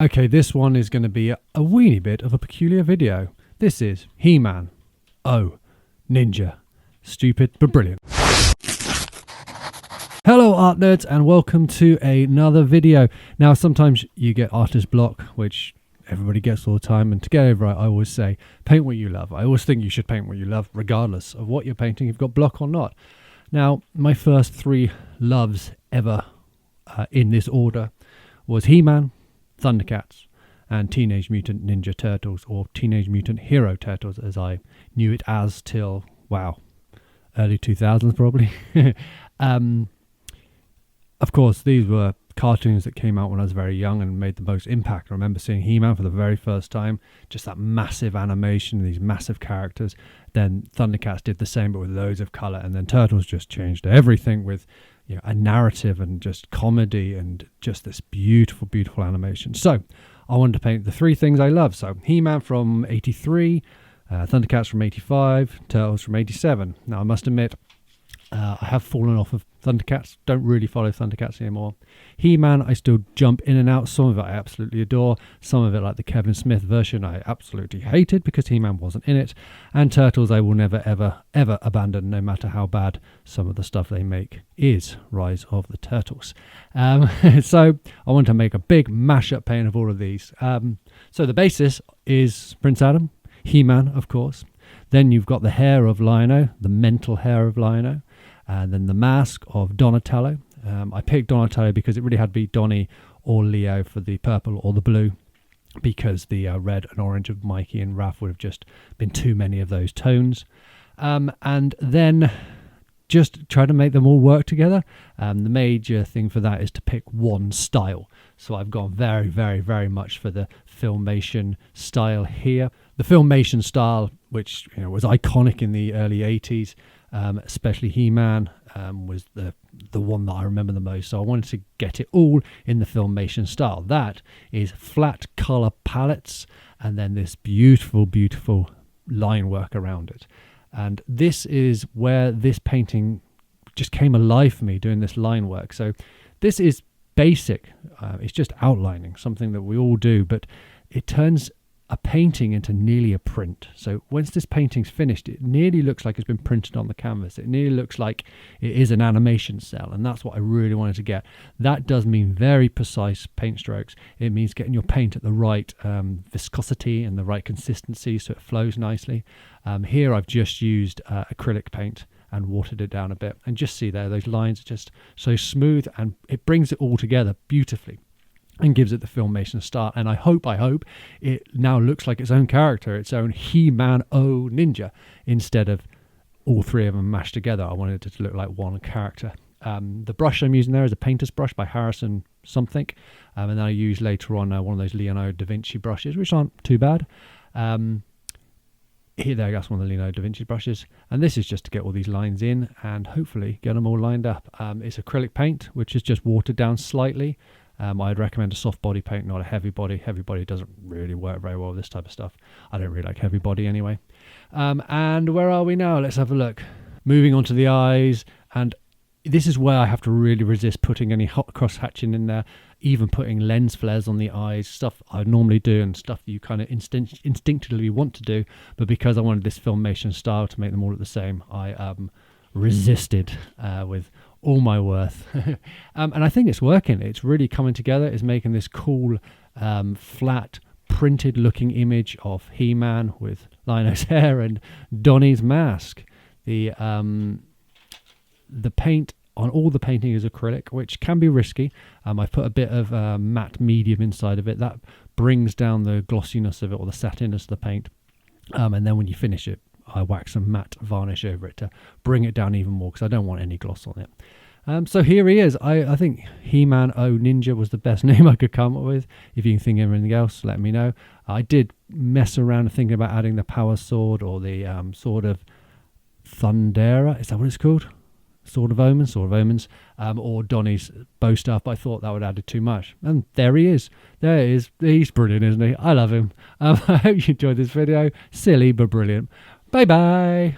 Okay, this one is going to be a weeny bit of a peculiar video. This is He-Man. Oh, Ninja. Stupid but brilliant. Hello art nerds and welcome to another video. Now sometimes you get artist block, which everybody gets all the time, and to get over it I always say paint what you love. I always think you should paint what you love regardless of what you're painting, if you've got block or not. Now my first three loves ever in this order was He-Man, THUNDERCATS and Teenage Mutant Ninja Turtles, or Teenage Mutant Hero Turtles as I knew it as till, wow, early 2000s probably. Of course, these were cartoons that came out when I was very young and made the most impact. I remember seeing He-Man for the very first time, just that massive animation, these massive characters. Then THUNDERCATS did the same but with loads of colour, and then Turtles just changed everything with a narrative and just comedy and just this beautiful, beautiful animation. So I wanted to paint the three things I love. So He-Man from 83, THUNDERCATS from 85, Turtles from 87. Now I must admit, I have fallen off of THUNDERCATS, don't really follow THUNDERCATS anymore. He-Man, I still jump in and out. Some of it I absolutely adore. Some of it, like the Kevin Smith version, I absolutely hated because He-Man wasn't in it. And Turtles I will never, ever, ever abandon, no matter how bad some of the stuff they make is. Rise of the Turtles. So I want to make a big mashup paint of all of these. So the basis is Prince Adam, He-Man, of course. Then you've got the hair of Lion-O, the mental hair of Lion-O. And then the mask of Donatello. I picked Donatello because it really had to be Donnie or Leo for the purple or the blue, because the red and orange of Mikey and Raph would have just been too many of those tones. And then just try to make them all work together. The major thing for that is to pick one style. So I've gone very, very, very much for the Filmation style here. The Filmation style, which was iconic in the early 80s, especially He-Man, was the one that I remember the most. So I wanted to get it all in the Filmation style. That is flat color palettes and then this beautiful, beautiful line work around it. And this is where this painting just came alive for me, doing this line work. So this is basic. It's just outlining, something that we all do, but it turns a painting into nearly a print. So once this painting's finished, it nearly looks like it's been printed on the canvas. It nearly looks like it is an animation cell, and that's what I really wanted to get. That does mean very precise paint strokes. It means getting your paint at the right viscosity and the right consistency so it flows nicely. Here I've just used acrylic paint and watered it down a bit, and just see there, those lines are just so smooth, and it brings it all together beautifully and gives it the Filmation style. And I hope it now looks like its own character, its own He-Man Ninja, instead of all three of them mashed together. I wanted it to look like one character. The brush I'm using there is a painter's brush by Harrison something, and then I use later on one of those Leonardo da Vinci brushes, which aren't too bad. Here, there, that's one of the Leonardo da Vinci brushes, and this is just to get all these lines in and hopefully get them all lined up. It's acrylic paint, which is just watered down slightly. I'd recommend a soft body paint, not a heavy body. Heavy body doesn't really work very well with this type of stuff. I don't really like heavy body anyway. And where are we now? Let's have a look. Moving on to the eyes, and this is where I have to really resist putting any hot cross-hatching in there, even putting lens flares on the eyes, stuff I normally do and stuff that you kind of instinctively want to do, but because I wanted this Filmation style to make them all look the same, I resisted with all my worth. And I think it's working. It's really coming together. It's making this cool flat printed looking image of He-Man with Lion-O's hair and Donnie's mask. The paint on all the painting is acrylic, which can be risky. I've put a bit of matte medium inside of it. That brings down the glossiness of it, or the satininess of the paint. And then when you finish it, I wax some matte varnish over it to bring it down even more, because I don't want any gloss on it. So here he is. I think He-Man Ninja was the best name I could come up with. If you can think of anything else, let me know. I did mess around thinking about adding the power sword, or the sword of Thundera. Is that what it's called? Sword of Omens, or Donnie's bow staff, but I thought that would add too much. And there he is. There he is. He's brilliant, isn't he? I love him. I hope you enjoyed this video. Silly but brilliant. Bye bye.